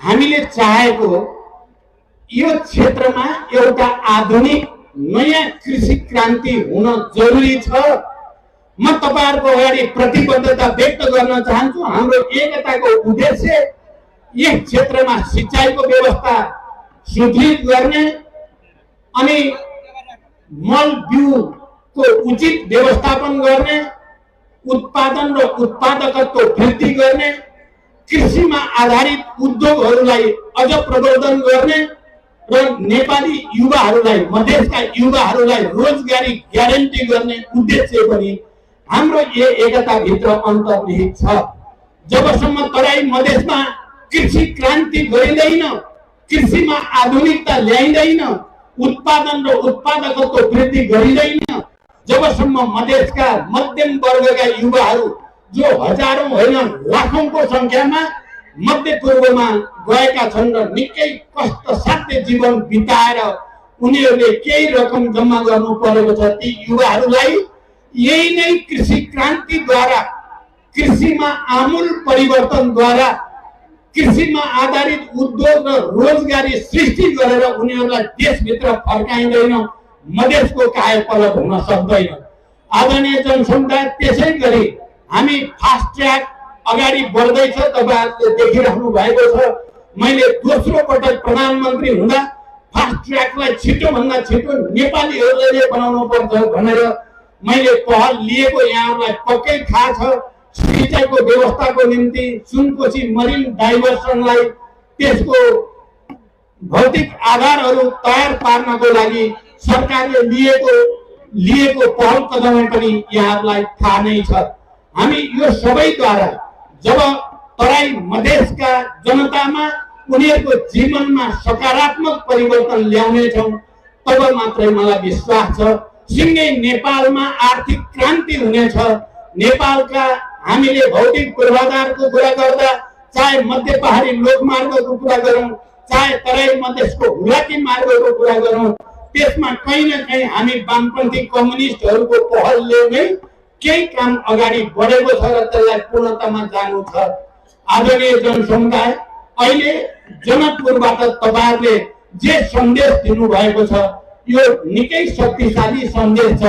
हामीले चाहेको यो क्षेत्रमा एउटा आधुनिक नयाँ कृषि क्रान्ति हुन जरुरी छ। म तपाईहरुको अगाडि प्रतिबद्धता व्यक्त गर्न चाहन्छु। हाम्रो एकताको उद्देश्य यस क्षेत्रमा सिंचाइको व्यवस्था सुदृढ गर्ने अनि मल बिउको उचित व्यवस्थापन गर्ने, उत्पादन र उत्पादकत्व वृद्धि गर्ने, कृषिमा आधारित उद्योगहरूलाई अझ प्रवर्धन गर्ने र नेपाली युवाहरूलाई, मधेसका युवाहरूलाई रोजगारी ग्यारेन्टी गर्ने उद्देश्य पनि हाम्रो एकता भित्र अन्तर्निहित छ। जबसम्म तराई मधेसमा कृषि क्रान्ति गरिँदैन, कृषिमा आधुनिकता ल्याइँदैन, उत्पादन र उत्पादकत्व वृद्धि गरिँदैन, जबसम्म मधेसका मध्यम वर्गका युवाहरू जो हजारौं होइन लाखौंको संख्यामा मध्यपूर्वमा गएका छन् र निकै कष्टसाध्य जीवन बिताएर उनीहरूले केही रकम जम्मा गर्नु परेको छ, ती युवाहरूलाई यही नै कृषि क्रान्तिद्वारा, कृषिमा आमूल परिवर्तनद्वारा, कृषिमा आधारित उद्योग र रोजगारी सृष्टि गरेर उनीहरूलाई देशभित्र फर्काइँदैन, मधेसको कायापलट हुन सक्दैन। आदरणीय जनसमुदाय, त्यसै गरी हामी फास्ट ट्र्याक अगाडि बढ्दैछ, तपाईहरुले देखिराख्नु भएको छ। मैले दोस्रो पटक प्रधानमन्त्री हुँदा फास्ट ट्र्याकलाई छिटो भन्दा छिटो नेपालीहरूले बनाउनु पर्छ भनेर मैले पहल लिएको यहाँहरूलाई पक्कै थाहा छ। सिंचाइको व्यवस्थाको निम्ति सुनकोशी मरिन डाइभर्सनलाई त्यसको भौतिक आधारहरू तयार पार्नको लागि सरकारले लिएको पहल कदम पनि यहाँहरूलाई थाहा नै छ। हामी यो सबैद्वारा जब तराई मधेसका जनतामा उनीहरूको जीवनमा सकारात्मक परिवर्तन ल्याउनेछौँ तब मात्रै मलाई विश्वास छ सिंगै नेपालमा आर्थिक क्रान्ति हुनेछ। नेपालका हामीले भौतिक पूर्वाधारको कुरा गर्दा, चाहे मध्य पहाडी लोकमार्गको कुरा गरौँ, चाहे तराई मधेसको हुलाकी मार्गको कुरा गरौँ, त्यसमा कहीँ न कहीँ हामी वामपन्थी कम्युनिस्टहरूको पहलले नै केही काम अगाडि बढेको छ र त्यसलाई पूर्णतामा जानु छ। आदरणीय जनसमुदाय, अहिले जनकपुरबाट तपाईहरुले जे सन्देश दिनुभएको छ यो निकै शक्तिशाली सन्देश छ।